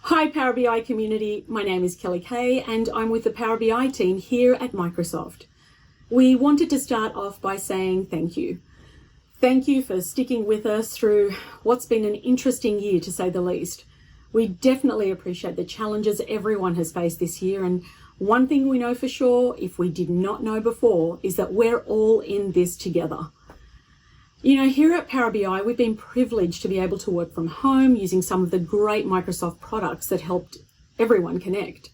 Hi Power BI community, my name is Kelly Kay and I'm with the Power BI team here at Microsoft. We wanted to start off by saying thank you. Thank you for sticking with us through what's been an interesting year to say the least. We definitely appreciate the challenges everyone has faced this year, and one thing we know for sure, if we did not know before, is that we're all in this together. You know, here at Power BI, we've been privileged to be able to work from home using some of the great Microsoft products that helped everyone connect.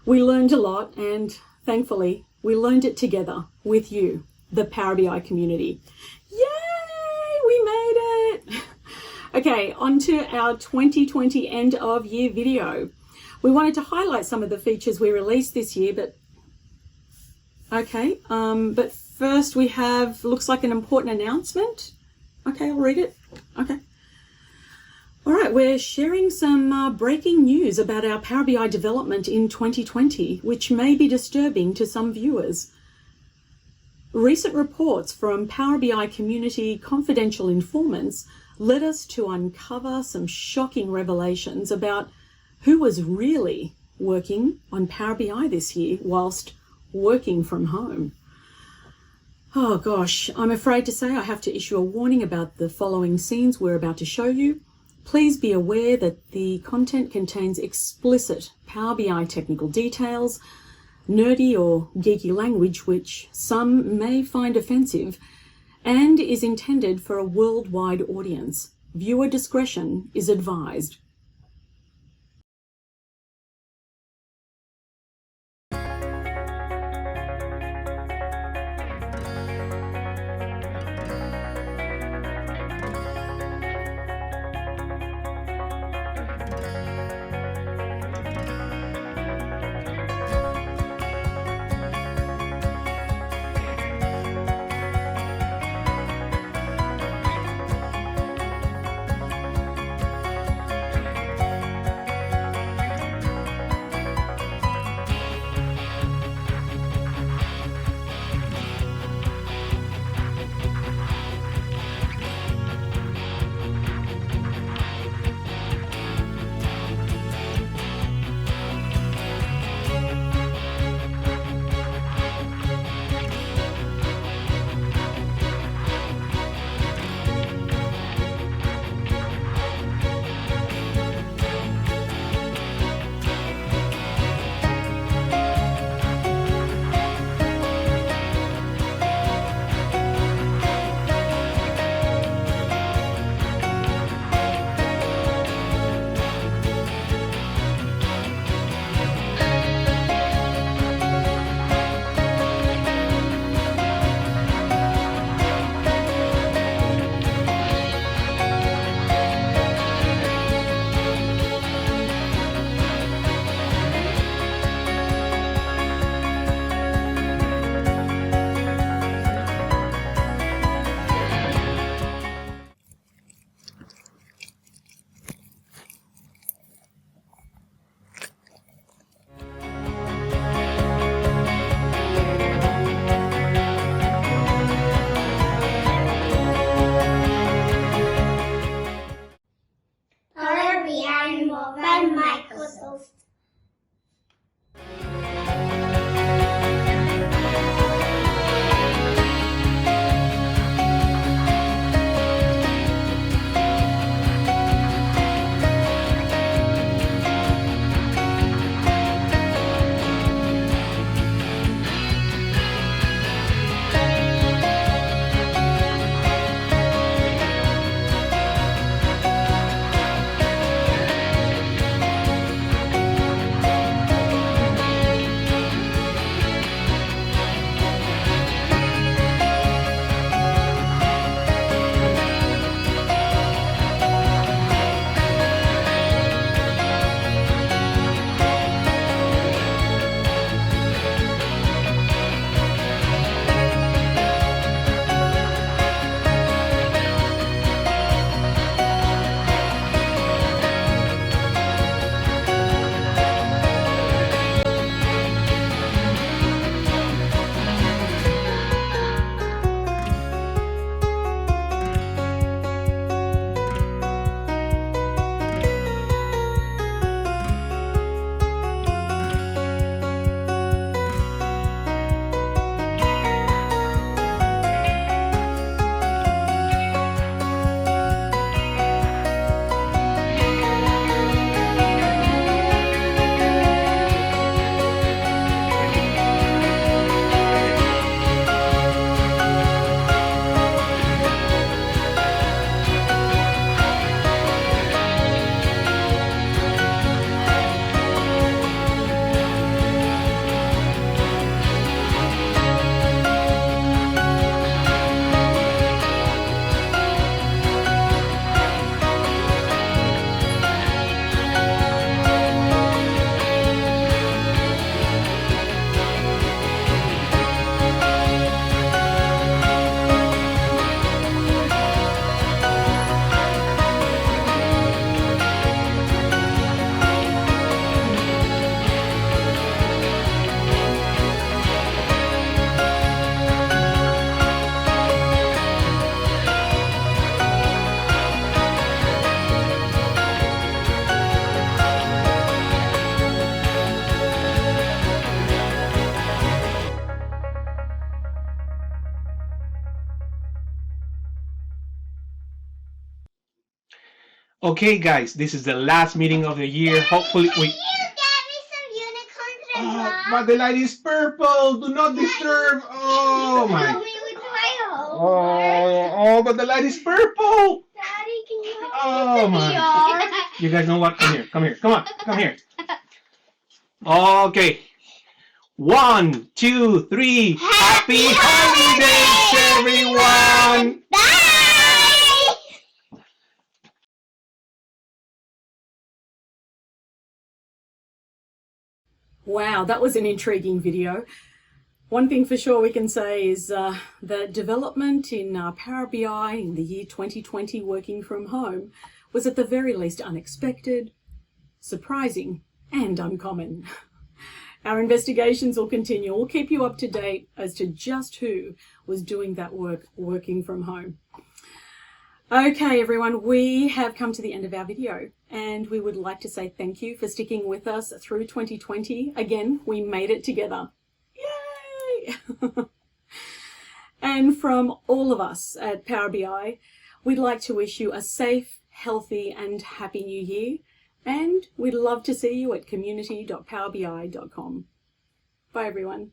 We learned a lot, and thankfully, we learned it together with you, the Power BI community. Yay, we made it! Okay, on to our 2020 end of year video. We wanted to highlight some of the features we released this year, but first we have, looks like an important announcement. Okay, I'll read it. Okay. All right, we're sharing some breaking news about our Power BI development in 2020, which may be disturbing to some viewers. Recent reports from Power BI community confidential informants led us to uncover some shocking revelations about who was really working on Power BI this year whilst working from home. Oh gosh, I'm afraid to say I have to issue a warning about the following scenes we're about to show you. Please be aware that the content contains explicit Power BI technical details, nerdy or geeky language which some may find offensive, and is intended for a worldwide audience. Viewer discretion is advised. Okay, guys, this is the last meeting of the year. Hopefully, Can we. you get me some unicorns and But the light is purple. Do not disturb. Oh Help my. me with my homework. But the light is purple. Daddy, can you help Oh me with my. the VR? You guys know what? Come here. Come here. Come on. Come here. Okay. 1, 2, 3. Happy holidays, everyone. Bye! Wow, that was an intriguing video. One thing for sure we can say is the development in Power BI in the year 2020 working from home was at the very least unexpected, surprising, and uncommon. Our investigations will continue. We'll keep you up to date as to just who was doing that work working from home. Okay, everyone, we have come to the end of our video and we would like to say thank you for sticking with us through 2020. Again, we made it together. Yay! And from all of us at Power BI, we'd like to wish you a safe, healthy and happy new year. And we'd love to see you at community.powerbi.com. Bye, everyone.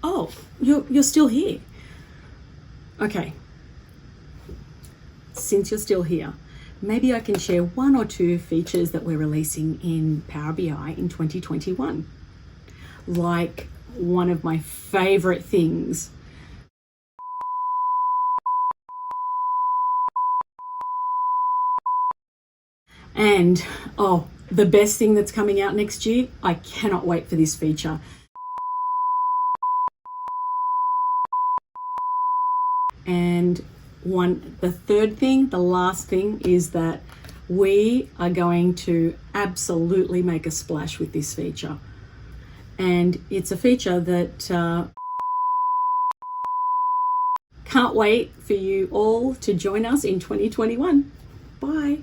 Oh, you're still here. Okay. Since you're still here, maybe I can share one or two features that we're releasing in Power BI in 2021. Like one of my favorite things And oh, the best thing that's coming out next year, I cannot wait for this feature. And the third thing, the last thing, is that we are going to absolutely make a splash with this feature. And it's a feature that can't wait for you all to join us in 2021. Bye.